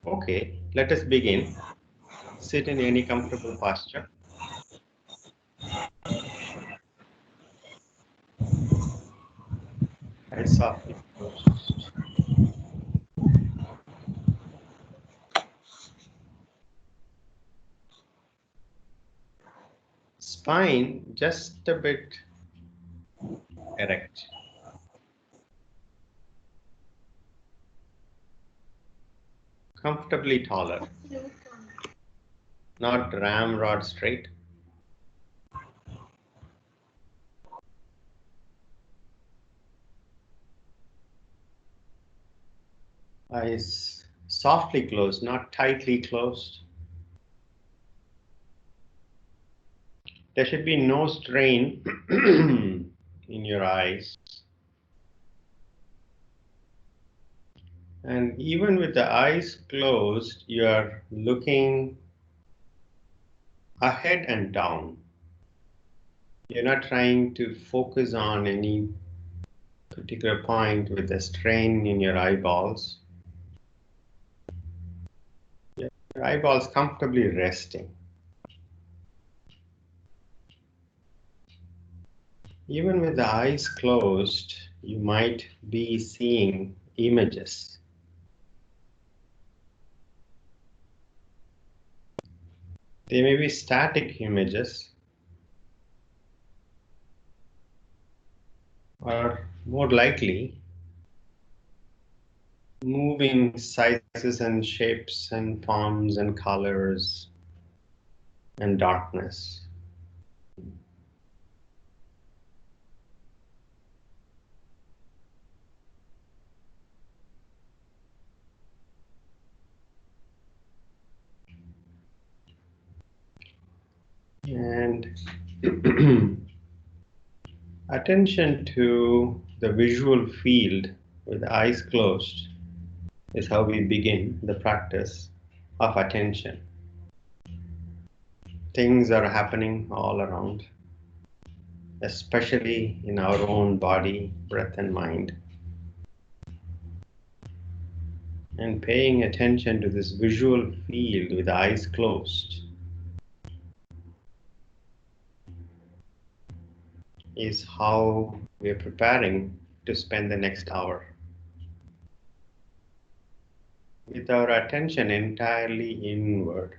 Okay, let us begin. Sit in any comfortable posture. Eyes softly closed. Spine just a bit erect. Comfortably taller. Not ramrod straight. Eyes softly closed, not tightly closed. There should be no strain in your eyes. And even with the eyes closed, you are looking ahead and down. You're not trying to focus on any particular point with a strain in your eyeballs. Your eyeballs comfortably resting. Even with the eyes closed, you might be seeing images. They may be static images, or more likely, moving sizes and shapes and forms and colors and darkness. And attention to the visual field with the eyes closed is how we begin the practice of attention. Things are happening all around, especially in our own body, breath, and mind. And paying attention to this visual field with the eyes closed is how we're preparing to spend the next hour. With our attention entirely inward.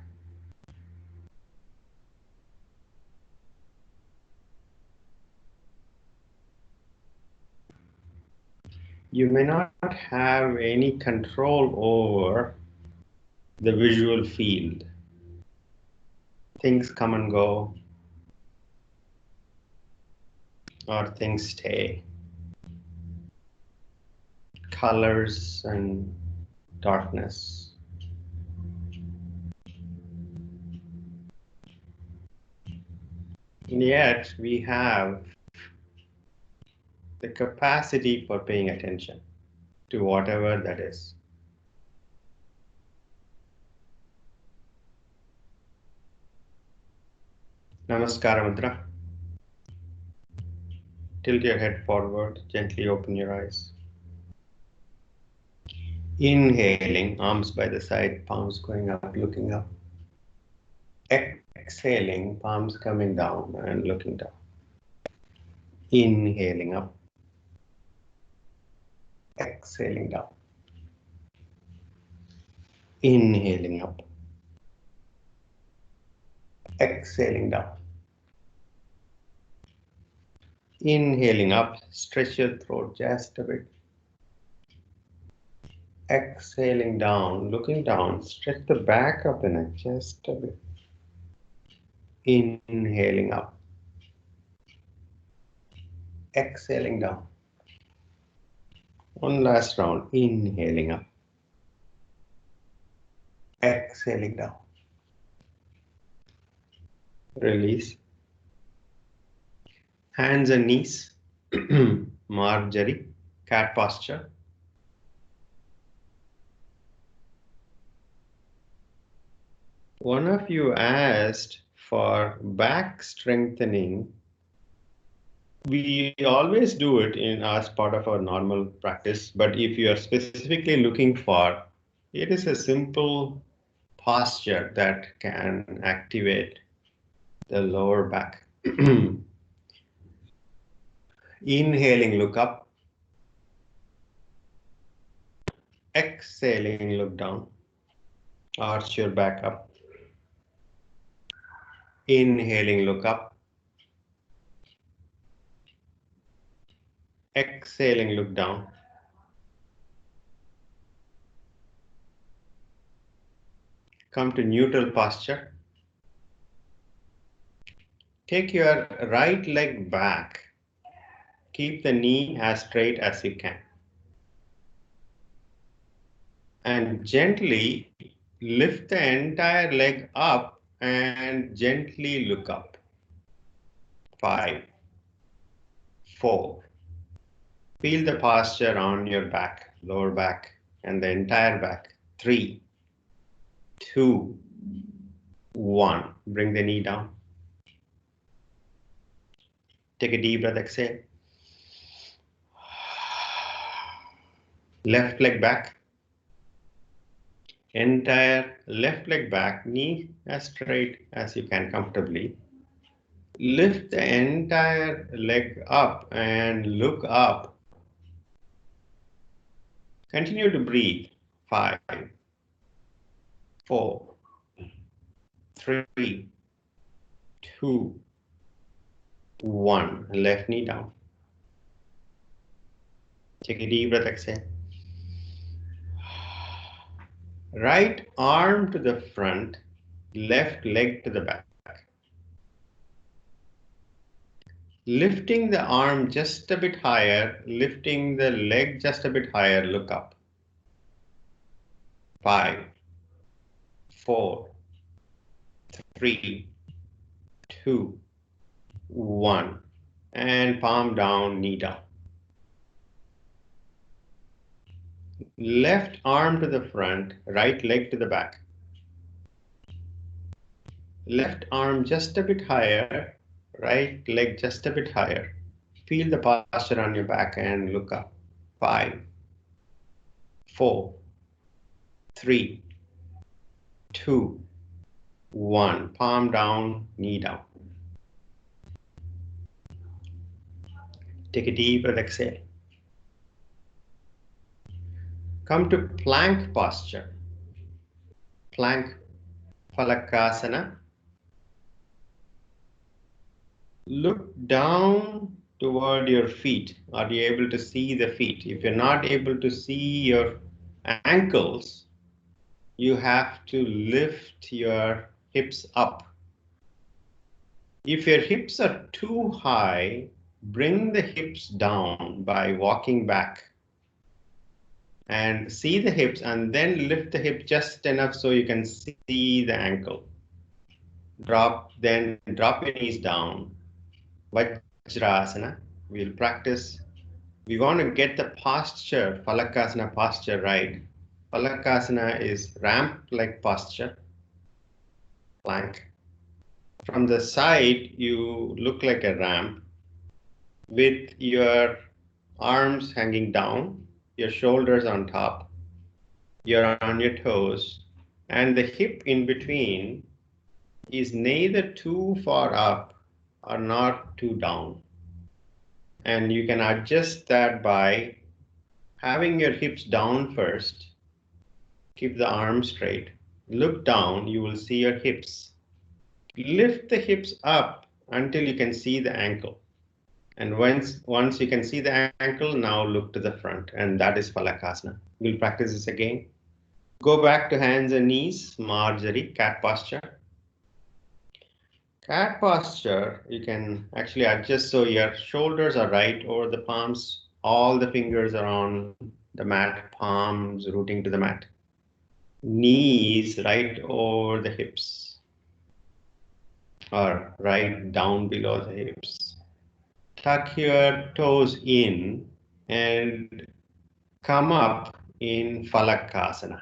You may not have any control over the visual field. Things come and go, or things stay. Colors and darkness. And yet we have the capacity for paying attention to whatever that is. Namaskara Mudra. Tilt your head forward, gently open your eyes. Inhaling, arms by the side, palms going up, looking up. Exhaling, palms coming down and looking down. Inhaling up. Exhaling down. Inhaling up. Exhaling down. Inhaling up, stretch your throat just a bit. Exhaling down, looking down, stretch the back of the neck just a bit. Inhaling up. Exhaling down. One last round. Inhaling up. Exhaling down. Release. Hands and knees. Marjorie. Cat posture. One of you asked for back strengthening. We always do it as part of our normal practice, but if you are specifically looking for It is a simple posture that can activate the lower back. Inhaling, look up. Exhaling, look down. Arch your back up. Inhaling, look up. Exhaling, look down. Come to neutral posture. Take your right leg back. Keep the knee as straight as you can. And gently lift the entire leg up and gently look up. 5, 4. Feel the posture on your back, lower back, and the entire back. 3, 2, 1. Bring the knee down. Take a deep breath, exhale. Left leg back. Entire left leg back, knee as straight as you can comfortably. Lift the entire leg up and look up. Continue to breathe. 5, 4, 3, 2, 1. Left knee down. Take a deep breath, exhale. Right arm to the front, left leg to the back. Lifting the arm just a bit higher, lifting the leg just a bit higher, look up. 5, 4, 3, 2, 1. And palm down, knee down. Left arm to the front, right leg to the back. Left arm just a bit higher, right leg just a bit higher. Feel the posture on your back and look up. 5, 4, 3, 2, 1. Palm down, knee down. Take a deep breath, exhale. Come to plank posture. Plank Falakasana. Look down toward your feet. Are you able to see the feet? If you're not able to see your ankles, you have to lift your hips up. If your hips are too high, bring the hips down by walking back. And see the hips and then lift the hip just enough so you can see the ankle. Drop your knees down. Vajrasana. We'll practice. We want to get the posture, Falakasana posture right. Falakasana is ramp-like posture, plank. From the side, you look like a ramp with your arms hanging down, your shoulders on top, you're on your toes, and the hip in between is neither too far up or not too down. And you can adjust that by having your hips down first. Keep the arms straight. Look down, you will see your hips. Lift the hips up until you can see the ankle. And once you can see the ankle, now look to the front, and that is Falakasana. We'll practice this again. Go back to hands and knees, Marjorie, cat posture. Cat posture, you can actually adjust so your shoulders are right over the palms, all the fingers are on the mat, palms rooting to the mat. Knees right over the hips, or right down below the hips. Tuck your toes in and come up in Falakasana,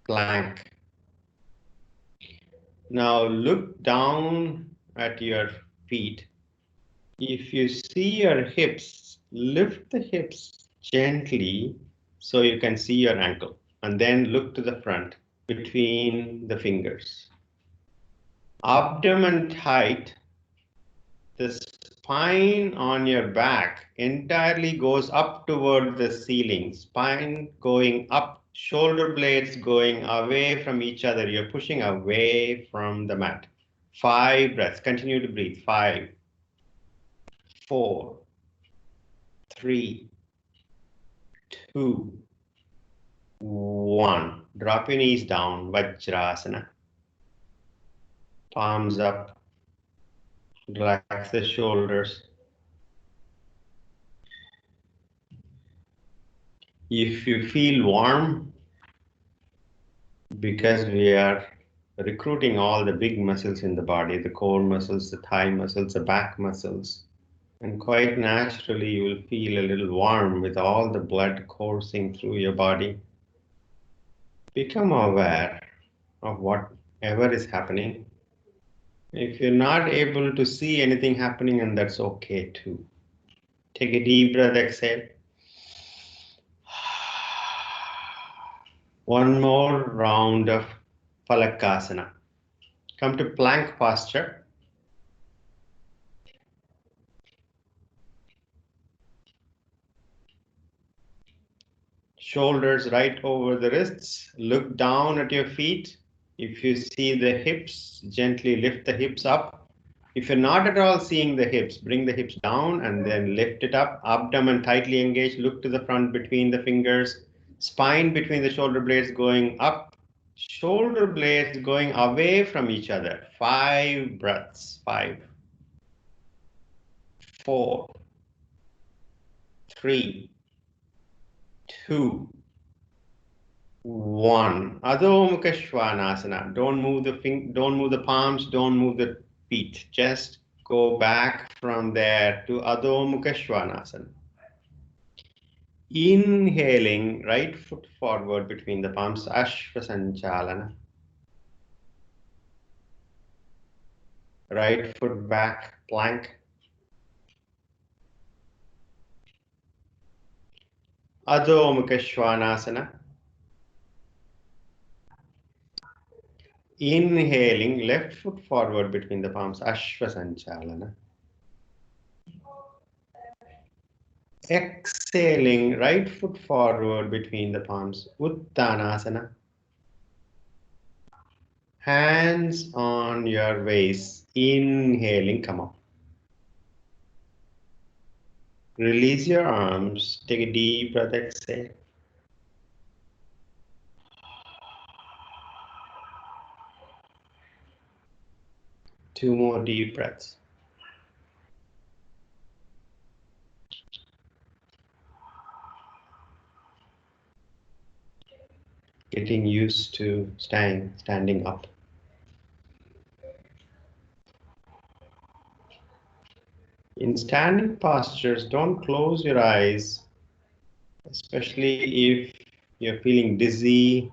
plank. Now look down at your feet. If you see your hips, lift the hips gently so you can see your ankle. and then look to the front between the fingers. Abdomen tight. The spine on your back entirely goes up toward the ceiling. Spine going up, shoulder blades going away from each other. You're pushing away from the mat. 5 breaths. Continue to breathe. 5, 4, 3, 2, 1. Drop your knees down. Vajrasana. Palms up. Relax the shoulders. If you feel warm, because we are recruiting all the big muscles in the body, the core muscles, the thigh muscles, the back muscles, and quite naturally you will feel a little warm with all the blood coursing through your body. Become aware of whatever is happening. If you're not able to see anything happening, and that's okay too. Take a deep breath, exhale. One more round of Palakasana. Come to plank posture. Shoulders right over the wrists. Look down at your feet. If you see the hips, gently lift the hips up. If you're not at all seeing the hips, bring the hips down and then lift it up. Abdomen tightly engaged. Look to the front between the fingers. Spine between the shoulder blades going up. Shoulder blades going away from each other. 5 breaths. 5, 4, 3, 2, 1. Adho Mukha Svanasana. Don't move the palms, don't move the feet. Just go back from there to Adho Mukha Svanasana. Inhaling, right foot forward between the palms, Ashva Sanchalana. Right foot back, plank. Adho Mukha Svanasana. Inhaling, left foot forward between the palms, Ashva Sanchalana. Exhaling, right foot forward between the palms, Uttanasana. Hands on your waist, inhaling, come up. Release your arms, take a deep breath, exhale. Two more deep breaths. Getting used to standing up. In standing postures, don't close your eyes, especially if you're feeling dizzy.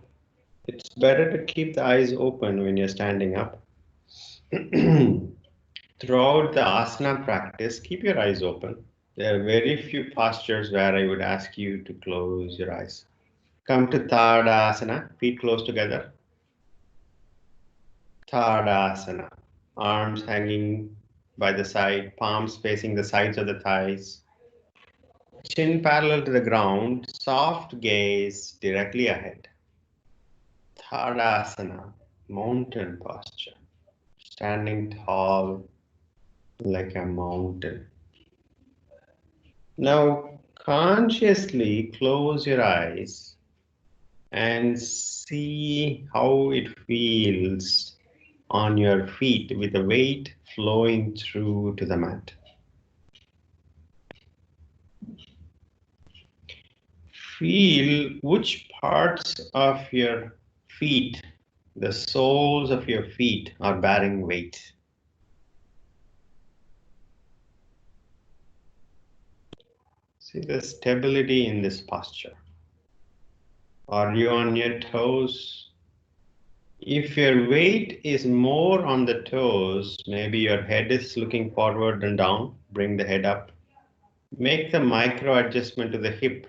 It's better to keep the eyes open when you're standing up. Throughout the asana practice, keep your eyes open. There are very few postures where I would ask you to close your eyes. Come to Tadasana, feet close together. Tadasana, arms hanging by the side, palms facing the sides of the thighs. Chin parallel to the ground, soft gaze directly ahead. Tadasana, mountain posture. Standing tall like a mountain. Now consciously close your eyes and see how it feels on your feet with the weight flowing through to the mat. Feel which parts of your feet, the soles of your feet, are bearing weight. See the stability in this posture. Are you on your toes? If your weight is more on the toes, maybe your head is looking forward and down, bring the head up. Make the micro adjustment to the hip.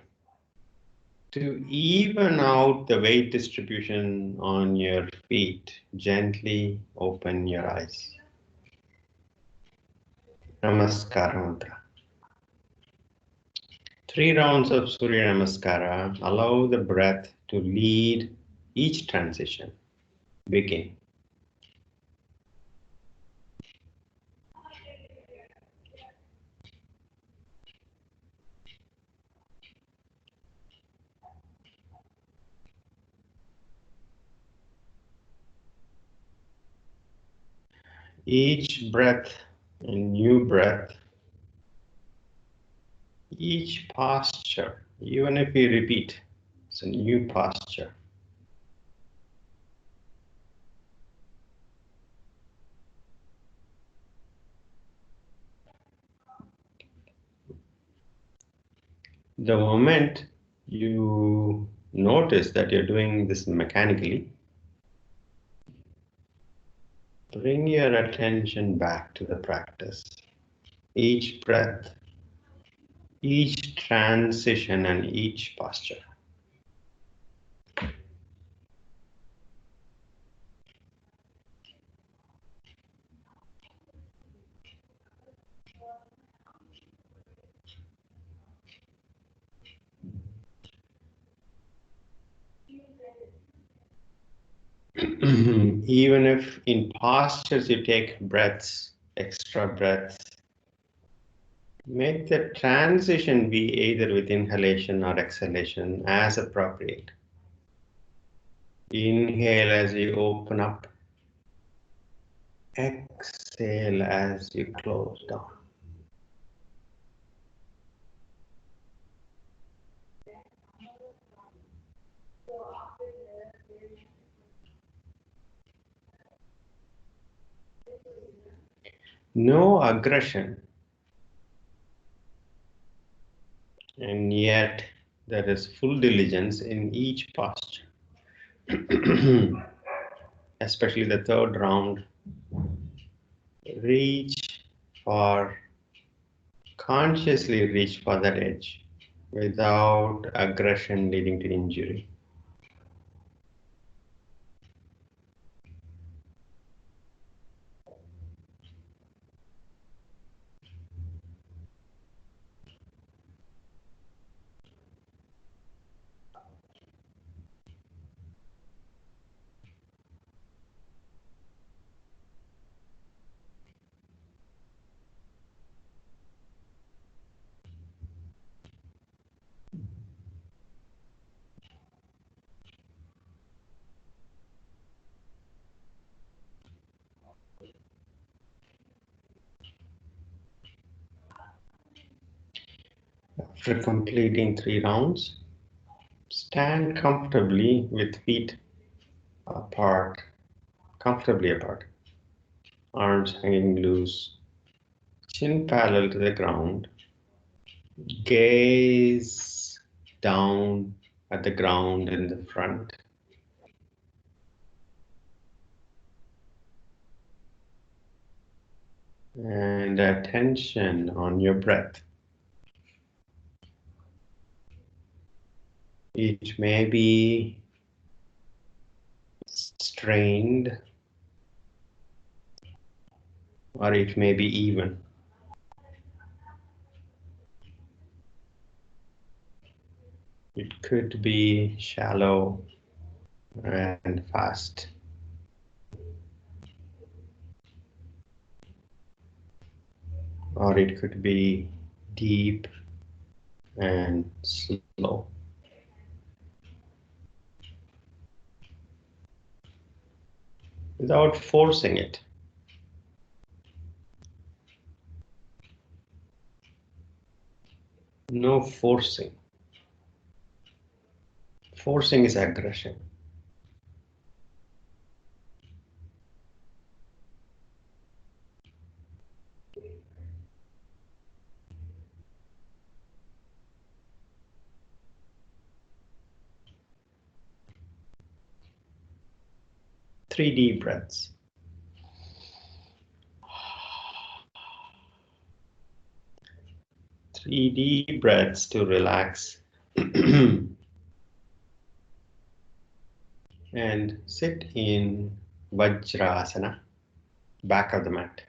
To even out the weight distribution on your feet, gently open your eyes. Namaskara mantra. 3 rounds of Surya Namaskara. Allow the breath to lead each transition. Begin. Each breath, a new breath, each posture, even if you repeat, it's a new posture. The moment you notice that you're doing this mechanically, bring your attention back to the practice. Each breath, each transition, and each posture. Even if in postures you take breaths, extra breaths, make the transition be either with inhalation or exhalation as appropriate. Inhale as you open up, exhale as you close down. No aggression, and yet there is full diligence in each posture. Especially the third round, reach for, consciously reach for that edge without aggression leading to injury. After completing 3 rounds, stand comfortably with feet apart, comfortably apart, arms hanging loose, chin parallel to the ground, gaze down at the ground in the front. And attention on your breath. It may be strained or it may be even. It could be shallow and fast. Or it could be deep and slow. Without forcing it. No forcing. Forcing is aggression. Three deep breaths. Three deep breaths to relax And sit in Vajrasana, back of the mat.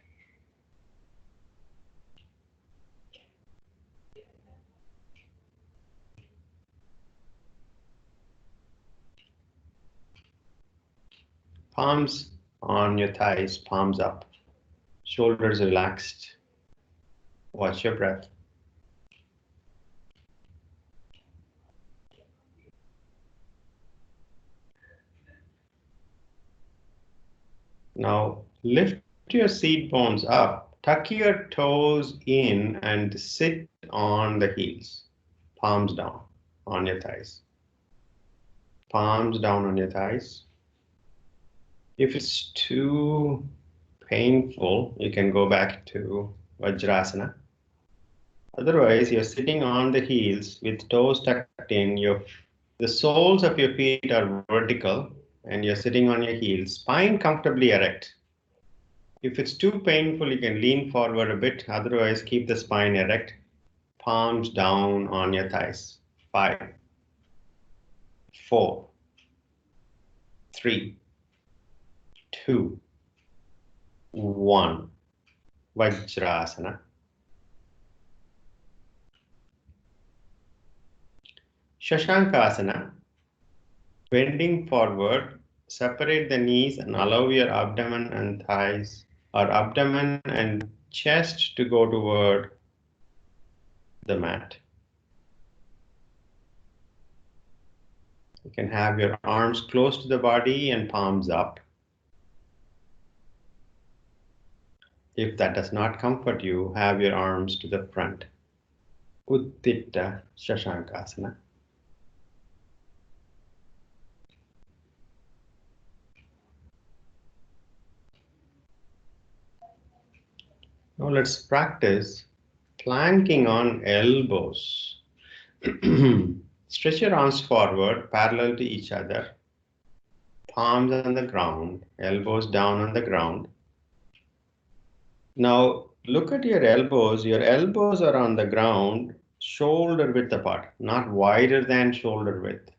Palms on your thighs, palms up, shoulders relaxed. Watch your breath. Now lift your seat bones up, tuck your toes in and sit on the heels. Palms down on your thighs. Palms down on your thighs. If it's too painful, you can go back to Vajrasana. Otherwise, you're sitting on the heels with toes tucked in. The soles of your feet are vertical and you're sitting on your heels, spine comfortably erect. If it's too painful, you can lean forward a bit. Otherwise, keep the spine erect, palms down on your thighs. 5, 4, 3, 2, 1. Vajrasana. Shashankasana. Bending forward, separate the knees and allow your abdomen and thighs, or abdomen and chest to go toward the mat. You can have your arms close to the body and palms up. If that does not comfort you, have your arms to the front. Utthita Shashankasana. Now let's practice planking on elbows. Stretch your arms forward, parallel to each other. Palms on the ground, elbows down on the ground. Now look at your elbows. Your elbows are on the ground, shoulder width apart, not wider than shoulder width,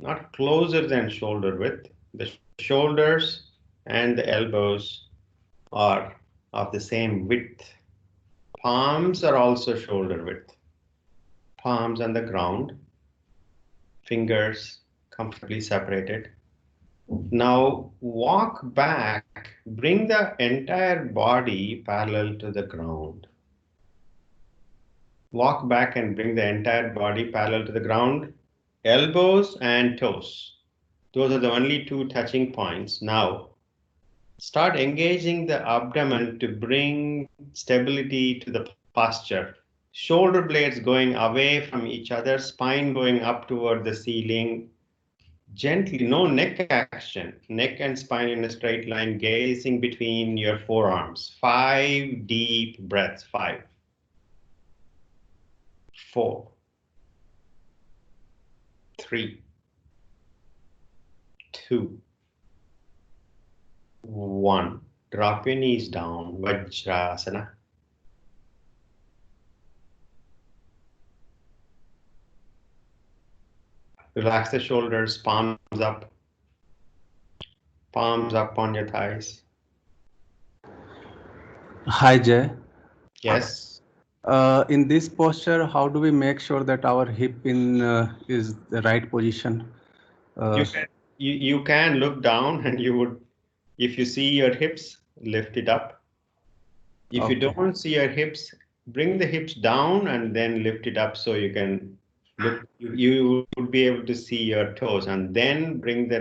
not closer than shoulder width. The shoulders and the elbows are of the same width. Palms are also shoulder width. Palms on the ground, fingers comfortably separated. Now walk back, bring the entire body parallel to the ground. Walk back and bring the entire body parallel to the ground, elbows and toes. Those are the only two touching points. Now start engaging the abdomen to bring stability to the posture. Shoulder blades going away from each other, spine going up toward the ceiling. Gently, no neck action, neck and spine in a straight line, gazing between your forearms. 5 deep breaths. 5, 4, 3, 2, 1. Drop your knees down, Vajrasana. Relax the shoulders, palms up on your thighs. Hi Jay. Yes. In this posture, how do we make sure that our hip is the right position? You can look down and you would, if you see your hips, lift it up. If you don't see your hips, bring the hips down and then lift it up so you can look, you would be able to see your toes, and then bring the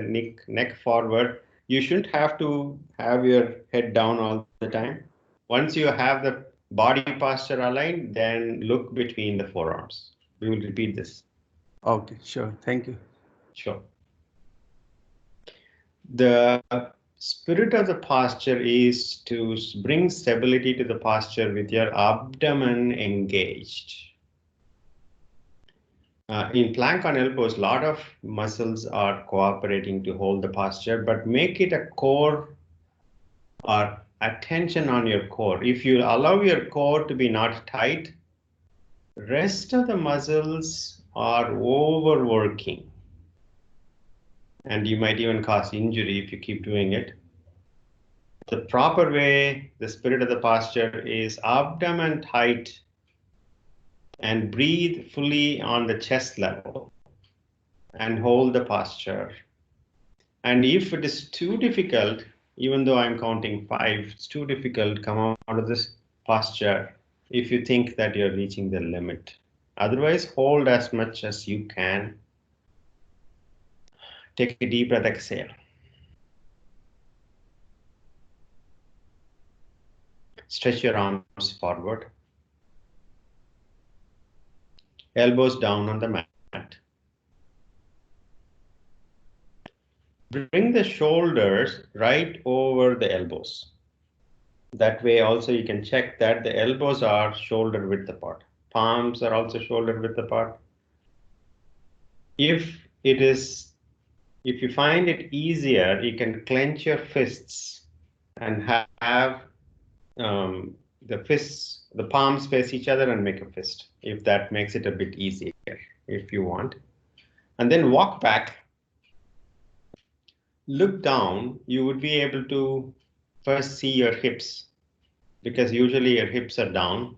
neck forward. You shouldn't have to have your head down all the time. Once you have the body posture aligned, then look between the forearms. We will repeat this. Okay, sure. Thank you. Sure. The spirit of the posture is to bring stability to the posture with your abdomen engaged. In plank on elbows, a lot of muscles are cooperating to hold the posture, but make it a core or attention on your core. If you allow your core to be not tight, rest of the muscles are overworking. and you might even cause injury if you keep doing it. The proper way, the spirit of the posture is abdomen tight and breathe fully on the chest level and hold the posture. And if it is too difficult, even though I'm counting 5, it's too difficult, come out of this posture if you think that you're reaching the limit. Otherwise, hold as much as you can. Take a deep breath, exhale. Stretch your arms forward. Elbows down on the mat. Bring the shoulders right over the elbows. That way also you can check that the elbows are shoulder width apart. Palms are also shoulder width apart. If you find it easier, you can clench your fists and have the palms face each other and make a fist, if that makes it a bit easier, if you want. And then walk back. Look down, you would be able to first see your hips, because usually your hips are down.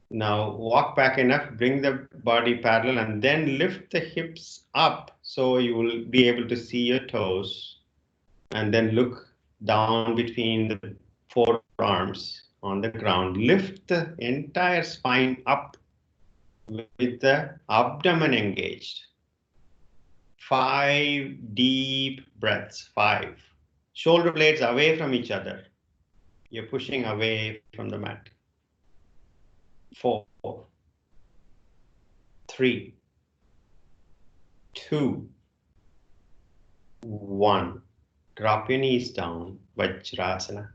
Now walk back enough, bring the body parallel, and then lift the hips up so you will be able to see your toes, and then look down between the forearms on the ground. Lift the entire spine up with the abdomen engaged. 5 deep breaths. 5. Shoulder blades away from each other. You're pushing away from the mat. 4, 3, 2, 1. Drop your knees down, Vajrasana.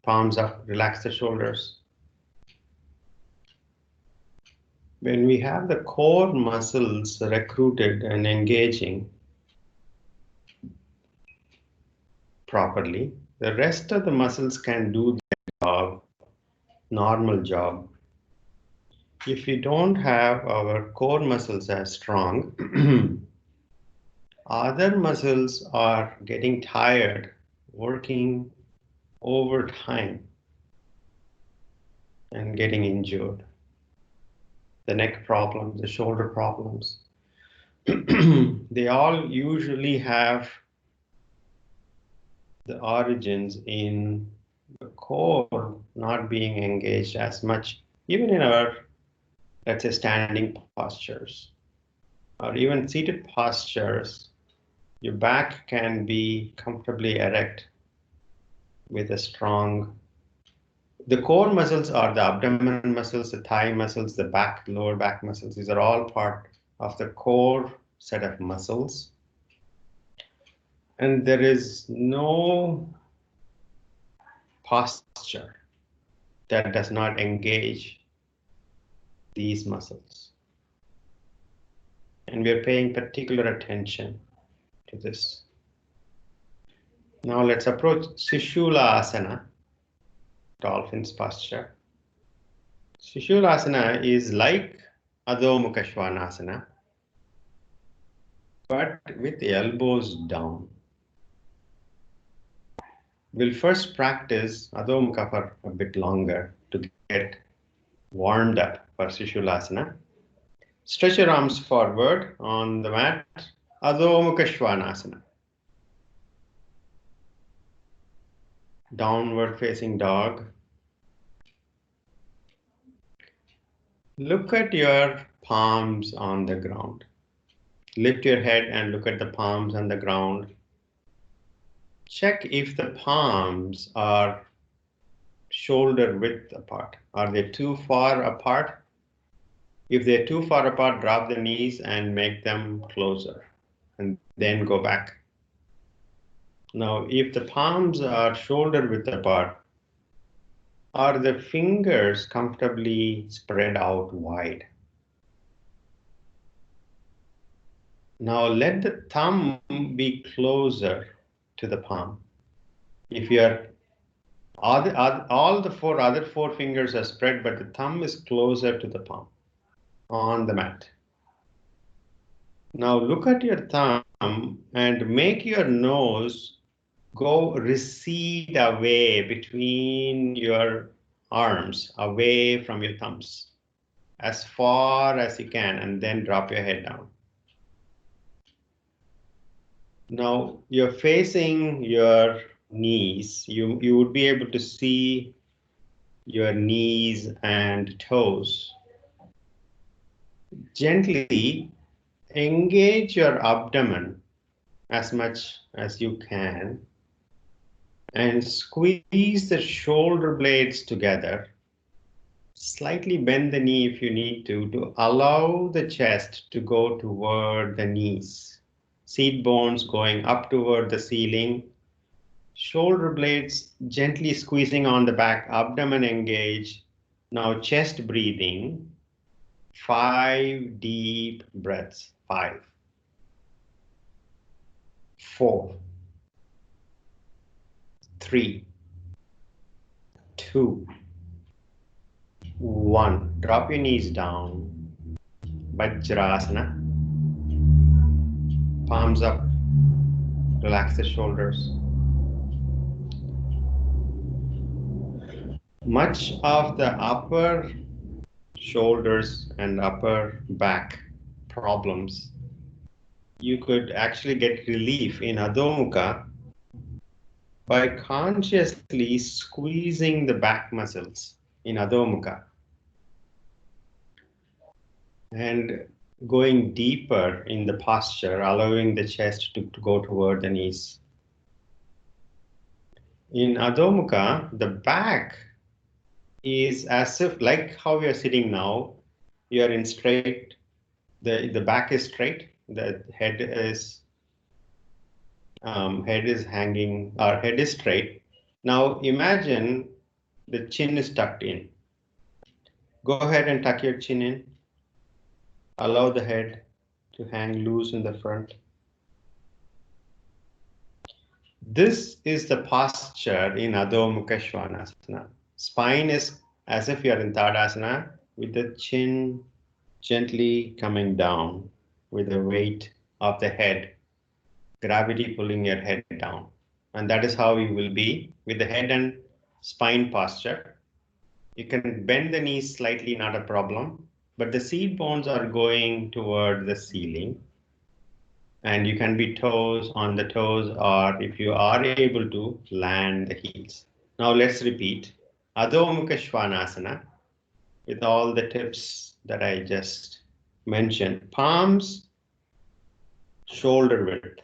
Palms up, relax the shoulders. When we have the core muscles recruited and engaging properly, the rest of the muscles can do their job, normal job. If we don't have our core muscles as strong, other muscles are getting tired, working overtime, and getting injured. The neck problems, the shoulder problems, they all usually have the origins in the core not being engaged as much, even in our, let's say, standing postures or even seated postures. Your back can be comfortably erect with a strong. The core muscles are the abdomen muscles, the thigh muscles, the back, lower back muscles. These are all part of the core set of muscles. And there is no posture that does not engage these muscles. And we are paying particular attention to this. Now let's approach Sishulasana, dolphin's posture. Sishulasana is like Adho Mukha Svanasana, but with the elbows down. We'll first practice Adho Mukha for a bit longer to get warmed up for Sishulasana. Stretch your arms forward on the mat, Adho Mukha Svanasana. Downward facing dog. Look at your palms on the ground. Lift your head and look at the palms on the ground. Check if the palms are shoulder width apart. Are they too far apart? If they're too far apart, drop the knees and make them closer, and then go back. Now, if the palms are shoulder width apart, are the fingers comfortably spread out wide? Now let the thumb be closer to the palm. If you're all the other four fingers are spread, but the thumb is closer to the palm on the mat. Now look at your thumb and make your nose go recede away between your arms, away from your thumbs, as far as you can, and then drop your head down. Now you're facing your knees. You would be able to see your knees and toes. Gently engage your abdomen as much as you can and squeeze the shoulder blades together. Slightly bend the knee if you need to allow the chest to go toward the knees. Seat bones going up toward the ceiling. Shoulder blades gently squeezing on the back, abdomen engaged. Now chest breathing. 5 deep breaths. 5, 4, 3, 2, 1. Drop your knees down. Vajrasana. Palms up. Relax the shoulders. Much of the upper shoulders and upper back problems, you could actually get relief in Adho Mukha by consciously squeezing the back muscles in Adho Mukha and going deeper in the posture, allowing the chest to go toward the knees. In Adho Mukha, the back is as if, like how we are sitting now, you are in straight, the back is straight, the head is hanging, our head is straight. Now imagine the chin is tucked in. Go ahead and tuck your chin in. Allow the head to hang loose in the front. This is the posture in Adho Mukha Svanasana. Spine is as if you are in Tadasana with the chin gently coming down with the weight of the head, gravity pulling your head down. And that is how you will be with the head and spine posture. You can bend the knees slightly, not a problem, but the seat bones are going toward the ceiling. And you can be toes on the toes, or if you are able to, land the heels. Now let's repeat. Adho Mukha Svanasana with all the tips that I just mentioned. Palms, shoulder width.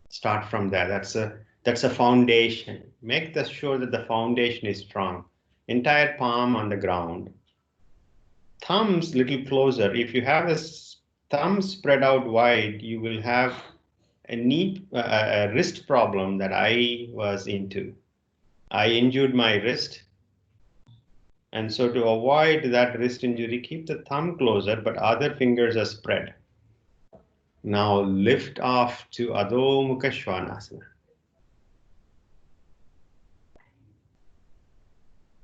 Start from there. That's a foundation. Make sure that the foundation is strong. Entire palm on the ground. Thumbs little closer. If you have the thumb spread out wide, you will have a wrist problem that I was into. I injured my wrist. And so to avoid that wrist injury, keep the thumb closer, but other fingers are spread. Now lift off to Adho Mukha Svanasana.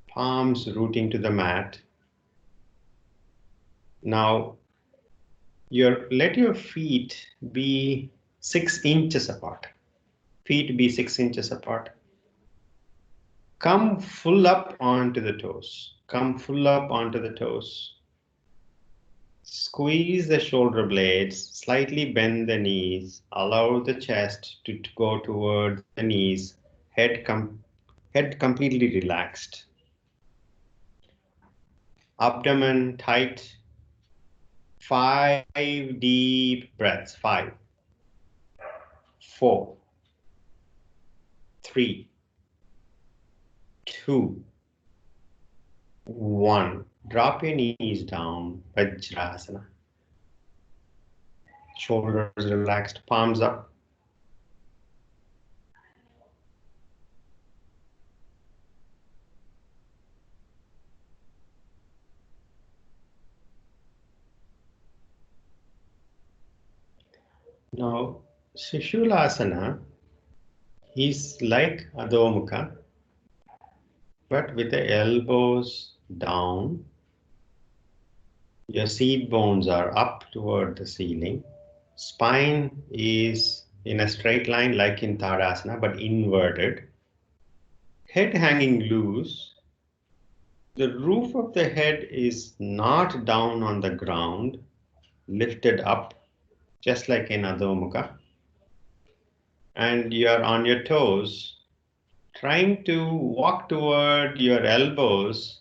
Palms rooting to the mat. Now let your feet be 6 inches apart. Feet be 6 inches apart. Come full up onto the toes. Come full up onto the toes. Squeeze the shoulder blades, slightly bend the knees, allow the chest to go toward the knees, head completely relaxed. Abdomen tight. 5 deep breaths. 5, 4, 3, 2, 1. Drop your knees down, Vajrasana. Shoulders relaxed, palms up. Now, Shishulasana is like Adho Mukha, but with the elbows down Your seat bones are up toward the ceiling. Spine is in a straight line like in Tadasana, but inverted. Head hanging loose. The roof of the head is not down on the ground, lifted up, just like in Adho Mukha. And you're on your toes, trying to walk toward your elbows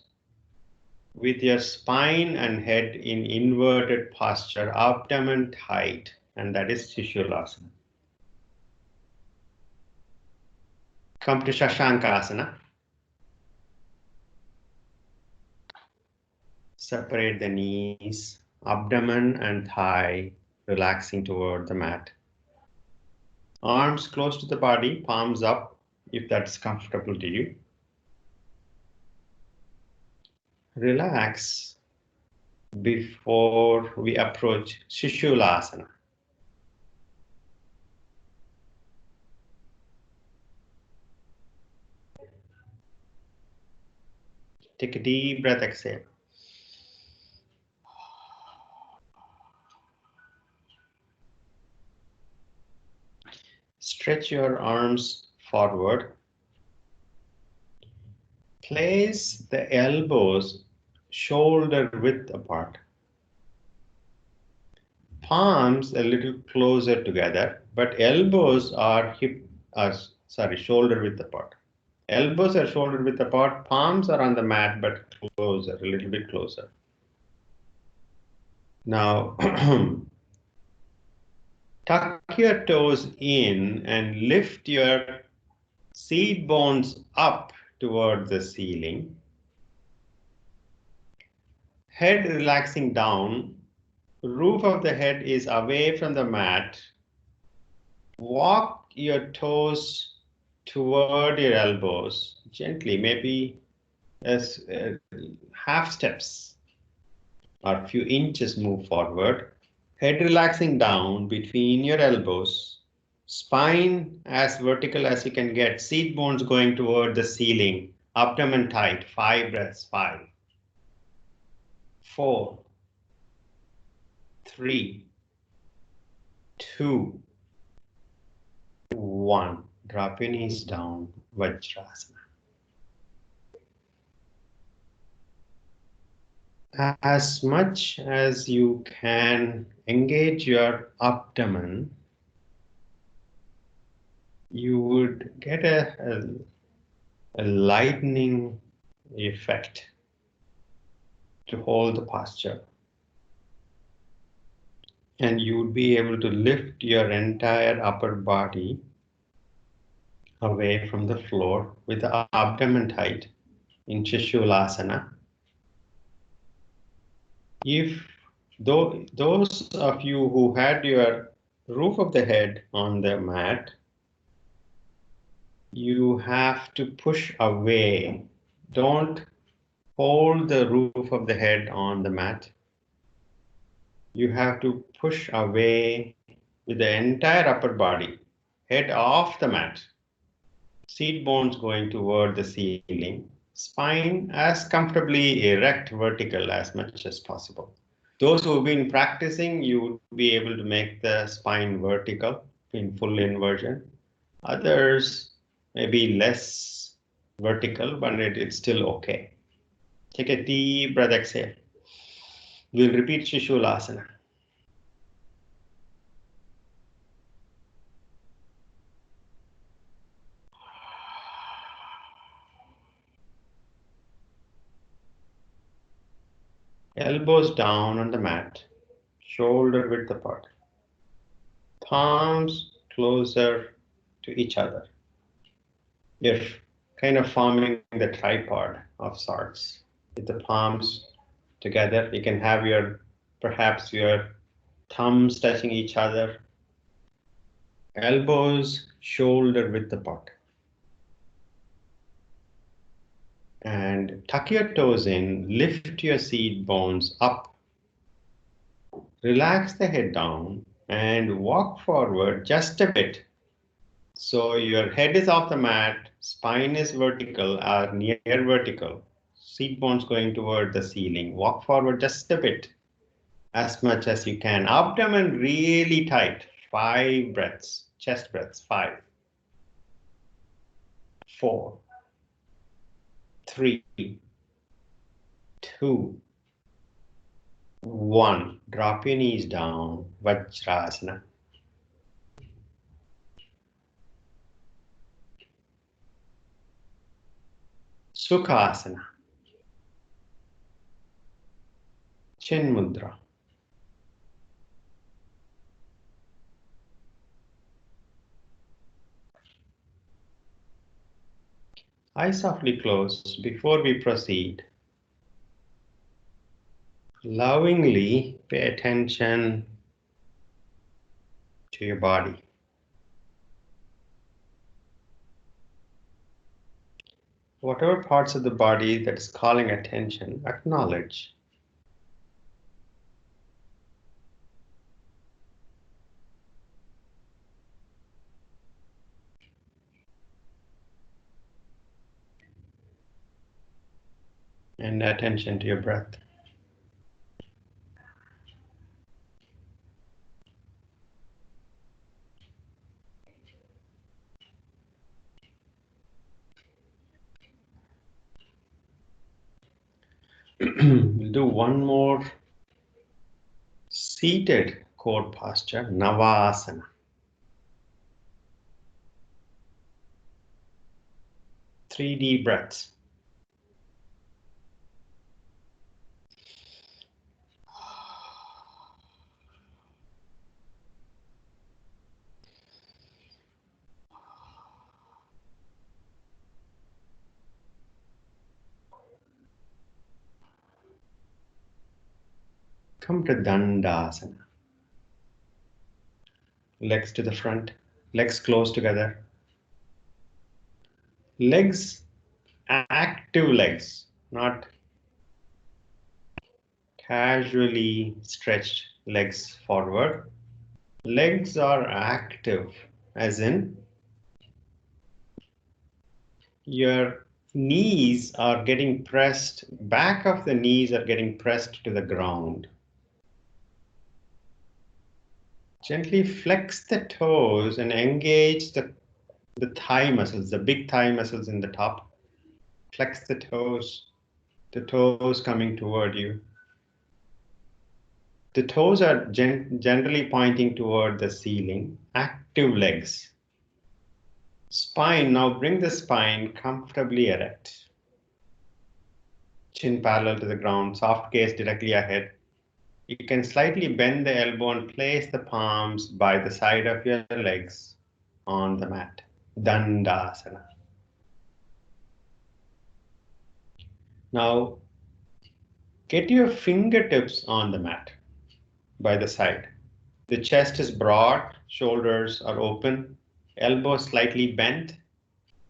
with your spine and head in inverted posture, abdomen tight, and that is Shishulasana. Come to Shashankasana. Separate the knees, abdomen and thigh, relaxing toward the mat. Arms close to the body, palms up, if that's comfortable to you. Relax before we approach Shishulasana. Take a deep breath, exhale. Stretch your arms forward. Place the elbows shoulder width apart. Palms a little closer together, but elbows are shoulder width apart. Elbows are shoulder width apart, palms are on the mat, but closer, a little bit closer. Now, tuck your toes in and lift your seat bones up toward the ceiling. Head relaxing down, roof of the head is away from the mat. Walk your toes toward your elbows gently, maybe as half steps or a few inches move forward. Head relaxing down between your elbows. Spine as vertical as you can get. Seat bones going toward the ceiling. Abdomen tight. 5 breaths. 5, 4, 3, 2, 1. Drop your knees down. Vajrasana. As much as you can engage your abdomen, you would get a lightening effect to hold the posture. And you would be able to lift your entire upper body away from the floor with the abdomen tight in Shishulasana. If those of you who had your roof of the head on the mat, you have to push away. Don't hold the roof of the head on the mat. You have to push away with the entire upper body, head off the mat, seat bones going toward the ceiling, spine as comfortably erect, vertical as much as possible. Those who have been practicing, you would be able to make the spine vertical in full inversion. Others may be less vertical, but it's still okay. Take a deep breath, exhale. We'll repeat Shishulasana. Elbows down on the mat, shoulder width apart. Palms closer to each other. You're kind of forming the tripod of sorts. With the palms together, you can have perhaps your thumbs touching each other. Elbows shoulder width apart. And tuck your toes in, lift your seat bones up. Relax the head down and walk forward just a bit. So your head is off the mat, spine is vertical or near vertical, seat bones going toward the ceiling. Walk forward just a bit. as much as you can. Abdomen really tight. 5 breaths, chest breaths. 5, 4, 3, 2, 1. Drop your knees down. Vajrasana. Sukhasana. Chin Mudra. Eyes softly closed. Before we proceed, lovingly pay attention to your body. Whatever parts of the body that is calling attention, acknowledge. And attention to your breath. We'll do one more seated core posture, Navasana. 3 deep breaths. Come to Dandasana. Legs to the front, legs close together. Legs, active legs, not casually stretched legs forward. Legs are active, as in your knees are getting pressed, back of the knees are getting pressed to the ground. Gently flex the toes and engage the thigh muscles, the big thigh muscles in the top. Flex the toes coming toward you. The toes are generally pointing toward the ceiling. Active legs. Spine, now bring the spine comfortably erect. Chin parallel to the ground, soft gaze directly ahead. You can slightly bend the elbow and place the palms by the side of your legs on the mat. Dandasana. Now, get your fingertips on the mat by the side. The chest is broad, shoulders are open, elbows slightly bent.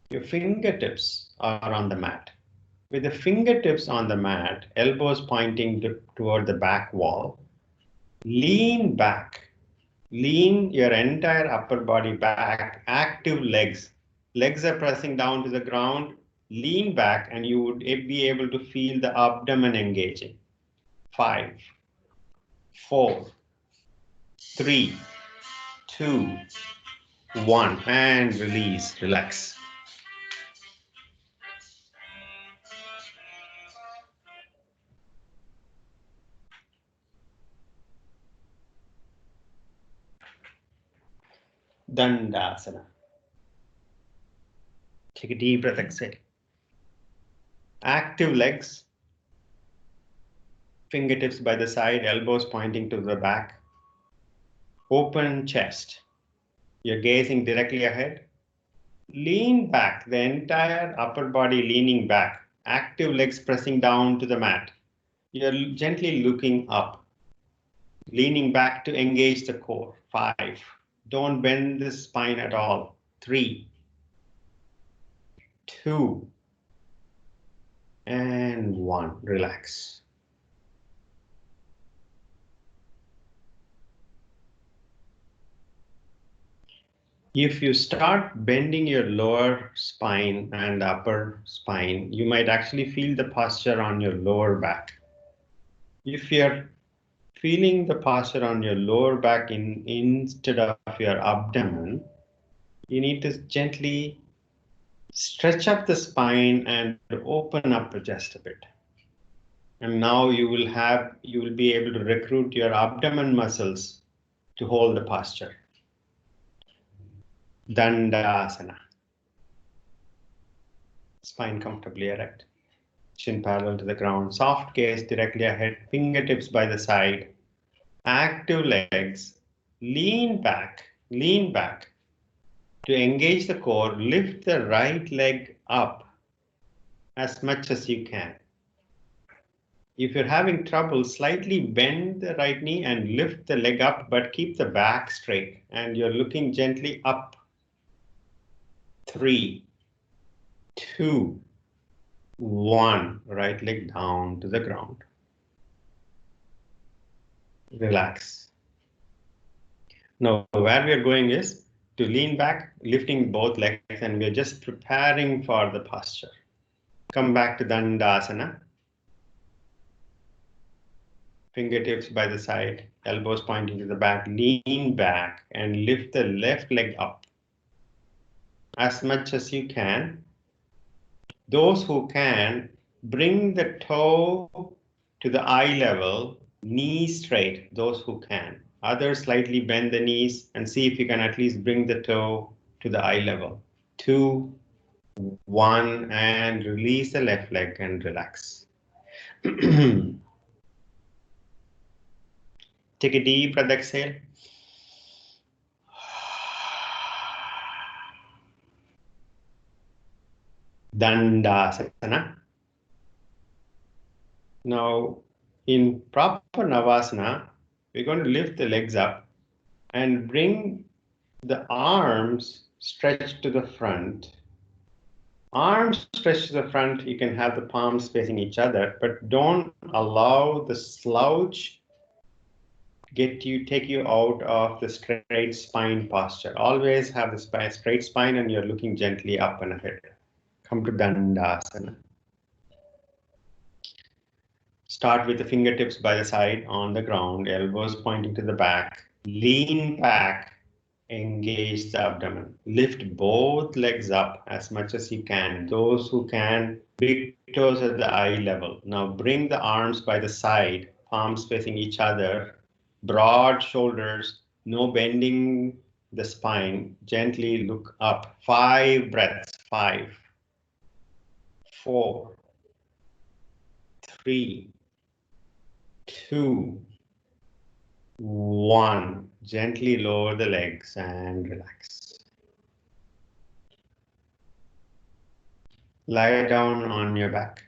Your fingertips are on the mat. With the fingertips on the mat, elbows pointing toward the back wall, lean back. Lean your entire upper body back, active legs. Legs are pressing down to the ground. Lean back and you would be able to feel the abdomen engaging. 5, 4, 3, 2, 1, and release, relax. Dandasana. Take a deep breath, exhale. Active legs, fingertips by the side, elbows pointing to the back. Open chest. You're gazing directly ahead. Lean back, the entire upper body leaning back. Active legs pressing down to the mat. You're gently looking up. Leaning back to engage the core. 5. Don't bend the spine at all. 3, 2, and 1. Relax. If you start bending your lower spine and upper spine, you might actually feel the posture on your lower back. If you're feeling the posture on your lower back instead of your abdomen, you need to gently stretch up the spine and open up just a bit. And now you will be able to recruit your abdomen muscles to hold the posture. Dandasana. Spine comfortably erect. Chin parallel to the ground. Soft gaze directly ahead. Fingertips by the side. Active legs. Lean back. Lean back. To engage the core, lift the right leg up as much as you can. If you're having trouble, slightly bend the right knee and lift the leg up, but keep the back straight. And you're looking gently up. 3, 2, 1. Right leg down to the ground. Relax. Now, where we are going is to lean back, lifting both legs, and we're just preparing for the posture. Come back to Dandasana. Fingertips by the side, elbows pointing to the back, lean back and lift the left leg up as much as you can. Those who can, bring the toe to the eye level, knees straight, those who can. Others slightly bend the knees and see if you can at least bring the toe to the eye level. 2, 1, and release the left leg and relax. Take a deep breath, exhale. Dandasana. Now, in proper Navasana, we're going to lift the legs up and bring the arms stretched to the front. Arms stretched to the front, you can have the palms facing each other, but don't allow the slouch take you out of the straight spine posture. Always have the straight spine and you're looking gently up and ahead. Come to Dandasana. Start with the fingertips by the side on the ground, elbows pointing to the back. Lean back, engage the abdomen. Lift both legs up as much as you can. Those who can, big toes at the eye level. Now bring the arms by the side, palms facing each other. Broad shoulders, no bending the spine. Gently look up. 5 breaths. 5, 4, 3, 2, 1. Gently lower the legs and relax. Lie down on your back.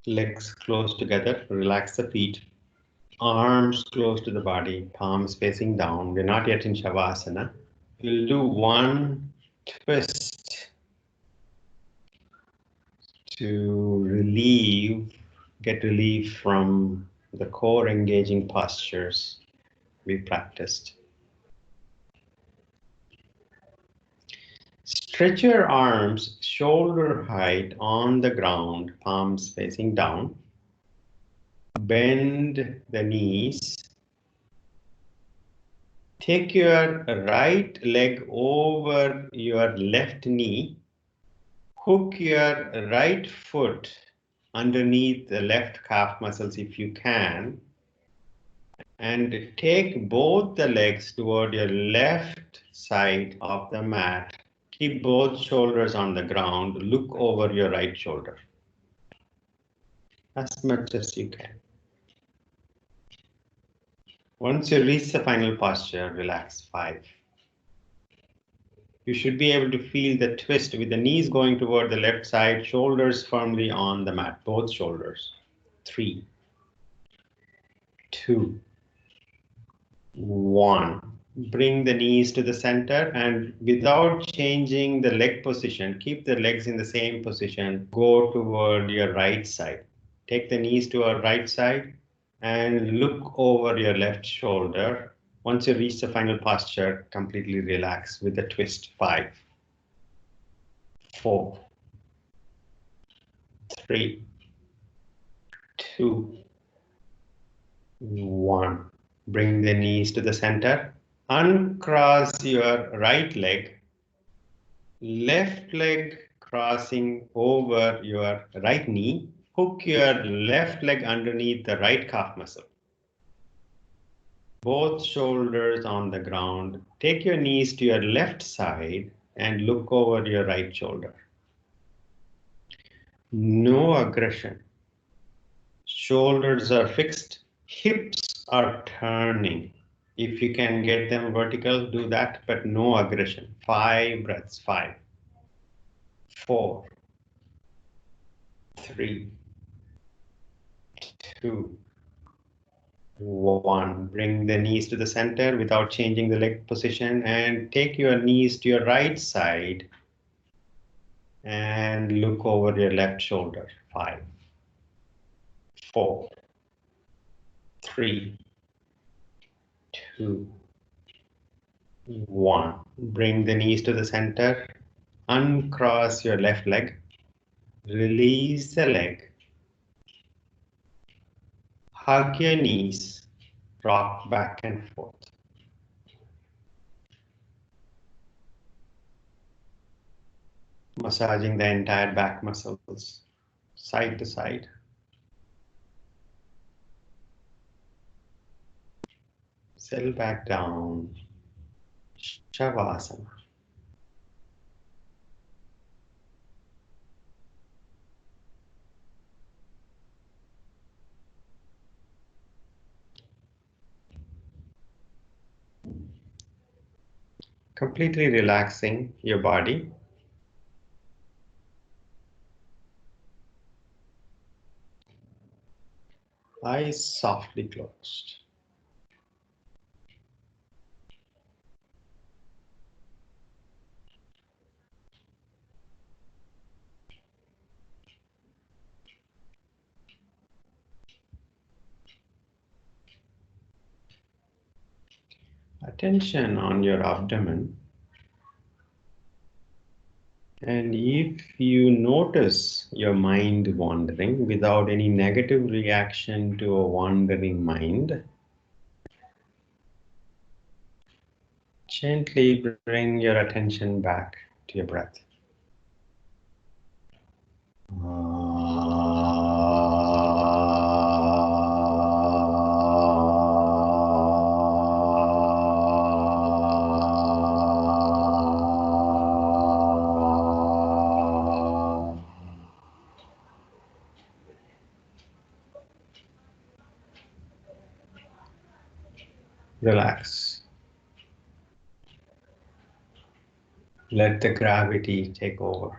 Legs close together, relax the feet. Arms close to the body, palms facing down. We're not yet in Shavasana. We'll do one twist to get relief from the core engaging postures we practiced. Stretch your arms shoulder height on the ground, palms facing down. Bend the knees. Take your right leg over your left knee. Hook your right foot underneath the left calf muscles if you can. And take both the legs toward your left side of the mat. Keep both shoulders on the ground. Look over your right shoulder as much as you can. Once you reach the final posture, relax. 5. You should be able to feel the twist with the knees going toward the left side, shoulders firmly on the mat, both shoulders. 3, 2, 1. Bring the knees to the center and without changing the leg position, keep the legs in the same position. Go toward your right side. Take the knees to our right side and look over your left shoulder. Once you reach the final posture, completely relax with a twist. 5, 4, 3, 2, 1. Bring the knees to the center. Uncross your right leg. Left leg crossing over your right knee. Hook your left leg underneath the right calf muscle. Both shoulders on the ground. Take your knees to your left side and look over your right shoulder. No aggression. Shoulders are fixed. Hips are turning. If you can get them vertical, do that, but no aggression. 5 breaths. 5, 4, 3, 2, 1. Bring the knees to the center without changing the leg position and take your knees to your right side and look over your left shoulder. 5, 4, 3, 2, 1. Bring the knees to the center. Uncross your left leg. Release the leg. Hug your knees. Rock back and forth. Massaging the entire back muscles, side to side. Settle back down. Shavasana. Completely relaxing your body. Eyes softly closed. Attention on your abdomen. And if you notice your mind wandering without any negative reaction to a wandering mind, gently bring your attention back to your breath. Relax. Let the gravity take over.